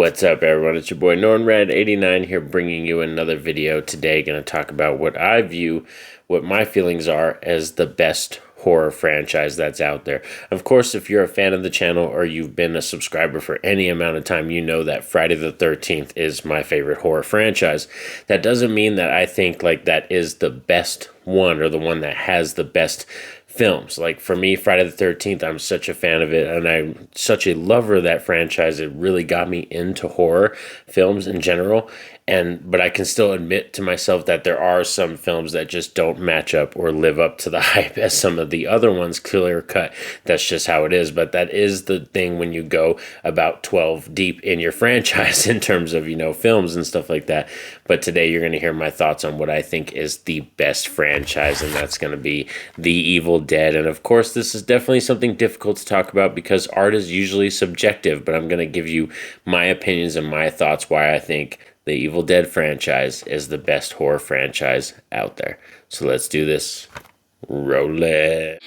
What's up, everyone? It's your boy NornRed89 here, bringing you another video today. Going to talk about what I view, what my feelings are as the best horror franchise that's out there. Of course, if you're a fan of the channel or you've been a subscriber for any amount of time, you know that Friday the 13th is my favorite horror franchise. That doesn't mean that I think like that is the best one or the one that has the best films. Like for me, Friday the 13th, I'm such a fan of it, and I'm such a lover of that franchise. It really got me into horror films in general. But I can still admit to myself that there are some films that just don't match up or live up to the hype as some of the other ones, clear cut. That's just how it is. But that is the thing when you go about 12 deep in your franchise in terms of, films and stuff like that. But today you're going to hear my thoughts on what I think is the best franchise, and that's going to be The Evil Dead. And of course, this is definitely something difficult to talk about because art is usually subjective, but I'm going to give you my opinions and my thoughts why I think the Evil Dead franchise is the best horror franchise out there. So let's do this. Roll it.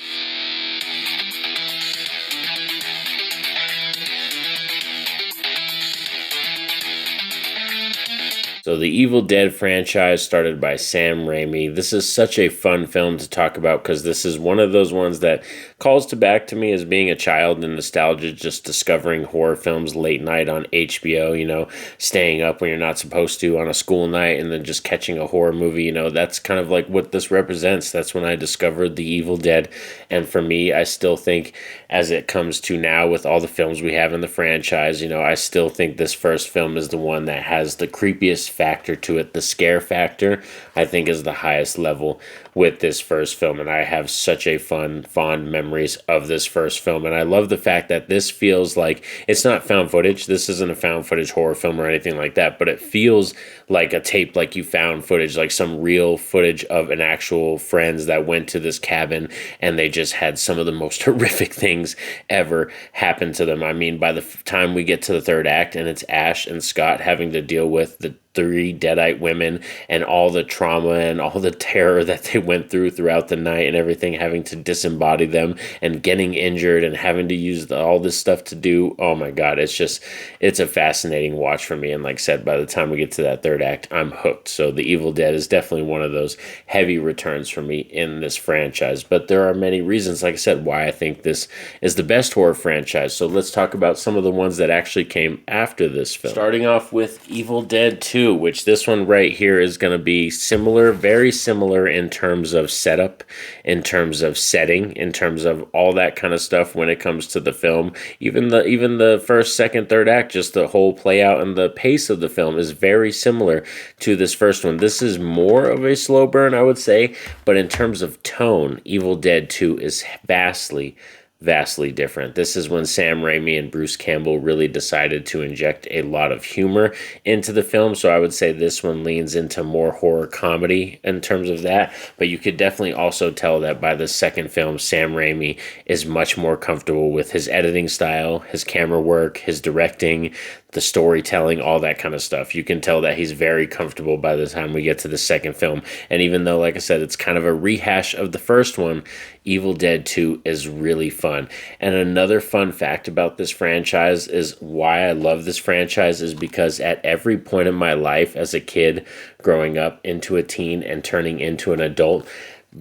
So the Evil Dead franchise started by Sam Raimi. This is such a fun film to talk about because this is one of those ones that calls back to me as being a child and nostalgia, just discovering horror films late night on HBO, staying up when you're not supposed to on a school night and then just catching a horror movie. That's kind of like what this represents. That's when I discovered The Evil Dead. And for me, I still think as it comes to now with all the films we have in the franchise, I still think this first film is the one that has the creepiest factor to it. The scare factor, I think, is the highest level with this first film, and I have such a fond memories of this first film. And I love the fact that this feels like it's not found footage. This isn't a found footage horror film or anything like that, but it feels like a tape, like you found footage, like some real footage of an actual friends that went to this cabin and they just had some of the most horrific things ever happen to them. I mean, by the time we get to the third act and it's Ash and Scott having to deal with the 3 deadite women and all the trauma and all the terror that they went throughout the night and everything, having to disembody them and getting injured and having to use all this stuff to do. Oh my God, it's a fascinating watch for me. And like I said, by the time we get to that third act, I'm hooked. So The Evil Dead is definitely one of those heavy returns for me in this franchise. But there are many reasons, like I said, why I think this is the best horror franchise. So let's talk about some of the ones that actually came after this film. Starting off with Evil Dead 2. Which this one right here is going to be similar, very similar in terms of setup, in terms of setting, in terms of all that kind of stuff when it comes to the film. Even the first, second, third act, just the whole play out and the pace of the film is very similar to this first one. This is more of a slow burn, I would say, but in terms of tone, Evil Dead 2 is vastly different. This is when Sam Raimi and Bruce Campbell really decided to inject a lot of humor into the film. So I would say this one leans into more horror comedy in terms of that. But you could definitely also tell that by the second film, Sam Raimi is much more comfortable with his editing style, his camera work, his directing, the storytelling, all that kind of stuff. You can tell that he's very comfortable by the time we get to the second film. And even though, like I said, it's kind of a rehash of the first one, Evil Dead 2 is really fun. And another fun fact about this franchise is why I love this franchise is because at every point in my life as a kid, growing up into a teen and turning into an adult,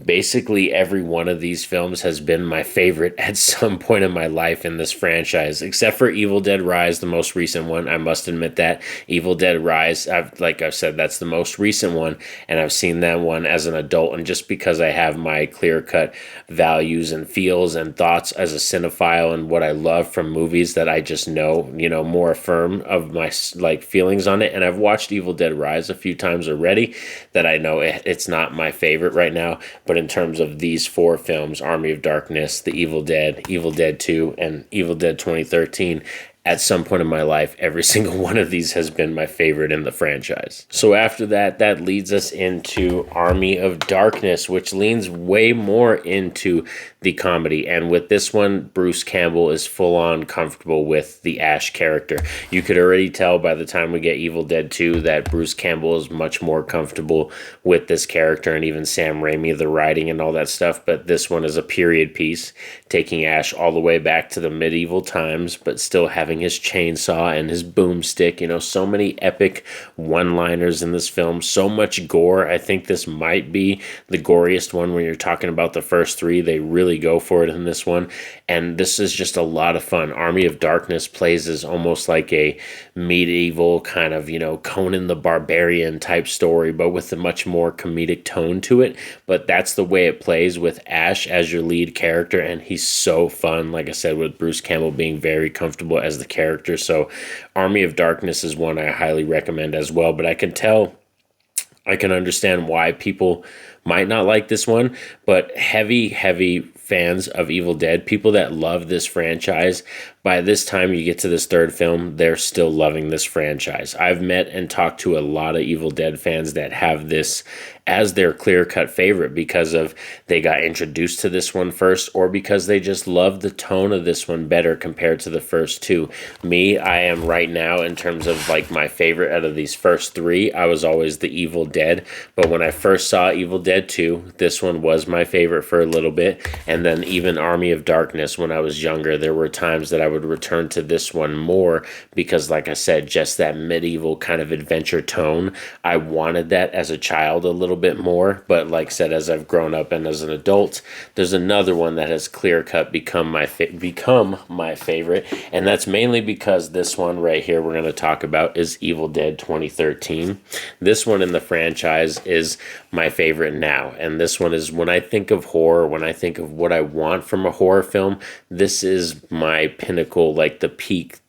basically every one of these films has been my favorite at some point in my life in this franchise, except for Evil Dead Rise, the most recent one. I must admit that Evil Dead Rise, like I've said, that's the most recent one, and I've seen that one as an adult. And just because I have my clear-cut values and feels and thoughts as a cinephile and what I love from movies that I just know, more affirm of my feelings on it. And I've watched Evil Dead Rise a few times already, that I know it's not my favorite right now. But in terms of these 4 films, Army of Darkness, The Evil Dead, Evil Dead 2, and Evil Dead 2013, at some point in my life, every single one of these has been my favorite in the franchise. So after that, that leads us into Army of Darkness, which leans way more into the comedy. And with this one, Bruce Campbell is full on comfortable with the Ash character. You could already tell by the time we get Evil Dead 2 that Bruce Campbell is much more comfortable with this character, and even Sam Raimi, the writing and all that stuff. But this one is a period piece, taking Ash all the way back to the medieval times, but still having having his chainsaw and his boomstick. You know, so many epic one-liners in this film, so much gore. I think this might be the goriest one when you're talking about the first three. They really go for it in this one, and this is just a lot of fun. Army of Darkness plays as almost like a medieval kind of, you know, Conan the Barbarian type story, but with a much more comedic tone to it. But that's the way it plays with Ash as your lead character, and he's so fun, like I said, with Bruce Campbell being very comfortable as the character. So Army of Darkness is one I highly recommend as well. But I can understand why people might not like this one, but heavy fans of Evil Dead, people that love this franchise, by this time you get to this third film, they're still loving this franchise. I've met and talked to a lot of Evil Dead fans that have this as their clear-cut favorite because of they got introduced to this one first, or because they just love the tone of this one better compared to the first two. Me, I am right now, in terms of like my favorite out of these first three, I was always the Evil Dead. But when I first saw Evil Dead 2, this one was my favorite for a little bit. And then even Army of Darkness, when I was younger, there were times that I would return to this one more because, like I said, just that medieval kind of adventure tone. I wanted that as a child a little bit more, but like I said, as I've grown up and as an adult, there's another one that has clear-cut become my favorite, and that's mainly because this one right here we're going to talk about is Evil Dead 2013. This one in the franchise is my favorite now, and this one is, when I think of horror, when I think of what I want from a horror film, this is my pinnacle, like the peak,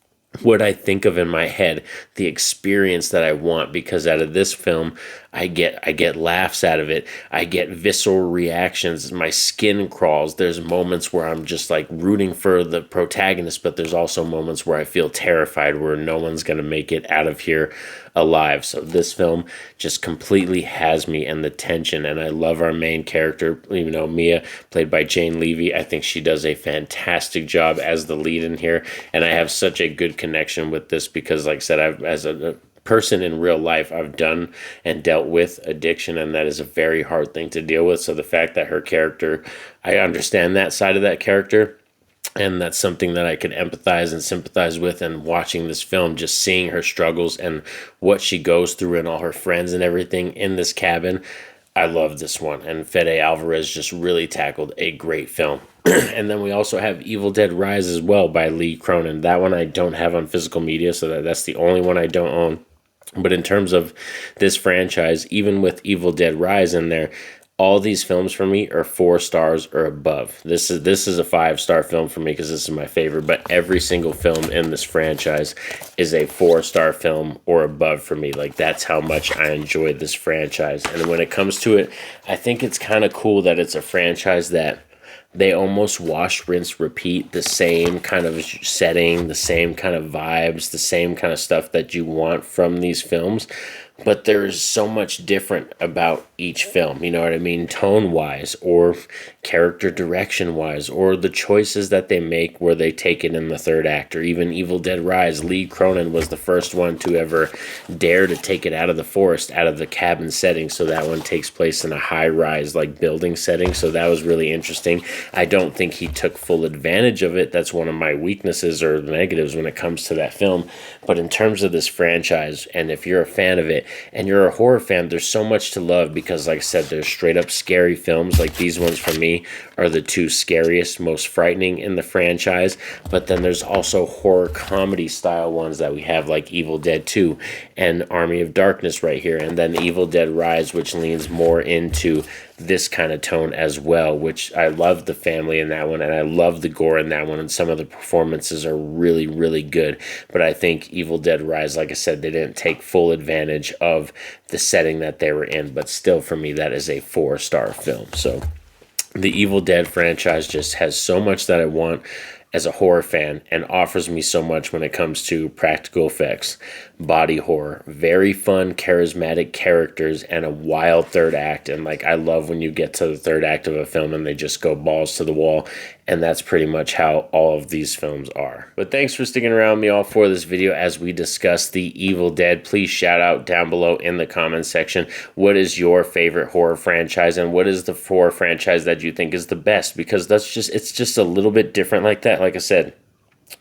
what I think of in my head, the experience that I want, because out of this film, I get laughs out of it. I get visceral reactions. My skin crawls. There's moments where I'm just like rooting for the protagonist, but there's also moments where I feel terrified, where no one's going to make it out of here alive. So this film just completely has me, and the tension, and I love our main character, you know, Mia, played by Jane Levy. I think she does a fantastic job as the lead in here, and I have such a good connection with this because, like I said, as a person in real life, I've done and dealt with addiction, and that is a very hard thing to deal with. So the fact that her character, I understand that side of that character, and that's something that I could empathize and sympathize with. And watching this film, just seeing her struggles and what she goes through and all her friends and everything in this cabin, I love this one. And Fede Alvarez just really tackled a great film. And then we also have Evil Dead Rise as well by Lee Cronin. That one I don't have on physical media, so that's the only one I don't own. But in terms of this franchise, even with Evil Dead Rise in there, all these films for me are 4 stars or above. This is a 5-star film for me because this is my favorite, but every single film in this franchise is a 4-star film or above for me. Like, that's how much I enjoyed this franchise. And when it comes to it, I think it's kind of cool that it's a franchise that they almost wash, rinse, repeat the same kind of setting, the same kind of vibes, the same kind of stuff that you want from these films. But there's so much different about each film, you know what I mean? Tone-wise, or character direction-wise, or the choices that they make where they take it in the third act, or even Evil Dead Rise. Lee Cronin was the first one to ever dare to take it out of the forest, out of the cabin setting, so that one takes place in a high-rise, like, building setting, so that was really interesting. I don't think he took full advantage of it. That's one of my weaknesses or negatives when it comes to that film. But in terms of this franchise, and if you're a fan of it, and you're a horror fan, there's so much to love because, like I said, there's straight up scary films. Like these ones for me are the 2 scariest, most frightening in the franchise. But then there's also horror comedy style ones that we have, like Evil Dead 2 and Army of Darkness right here. And then Evil Dead Rise, which leans more into this kind of tone as well, which I love the family in that one, and I love the gore in that one, and some of the performances are really, really good. But I think Evil Dead Rise, like I said, they didn't take full advantage of the setting that they were in, but still for me that is a 4-star film. So the Evil Dead franchise just has so much that I want as a horror fan, and offers me so much when it comes to practical effects, body horror, very fun, charismatic characters, and a wild third act. And like, I love when you get to the third act of a film and they just go balls to the wall, and that's pretty much how all of these films are. But thanks for sticking around me all for this video as we discuss the Evil Dead. Please shout out down below in the comments section, what is your favorite horror franchise, and what is the horror franchise that you think is the best? Because it's just a little bit different like that. Like I said,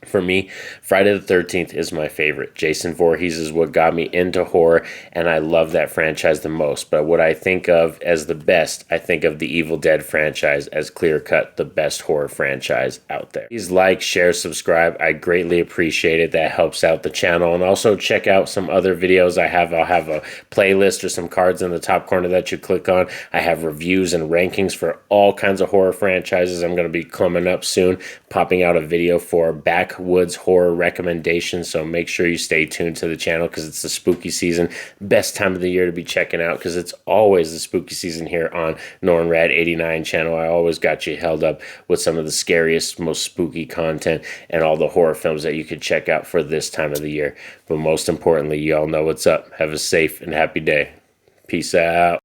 For me, Friday the 13th is my favorite. Jason Voorhees is what got me into horror, and I love that franchise the most. But what I think of as the best, I think of the Evil Dead franchise as clear cut the best horror franchise out there. Please like, share, subscribe. I greatly appreciate it. That helps out the channel. And also check out some other videos I have. I'll have a playlist or some cards in the top corner that you click on. I have reviews and rankings for all kinds of horror franchises. I'm going to be coming up soon, popping out a video for backwoods horror recommendations, so make sure you stay tuned to the channel because it's the spooky season. Best time of the year to be checking out because it's always the spooky season here on NornRad89 channel. I always got you held up with some of the scariest, most spooky content and all the horror films that you could check out for this time of the year. But most importantly, you all know what's up. Have a safe and happy day. Peace out.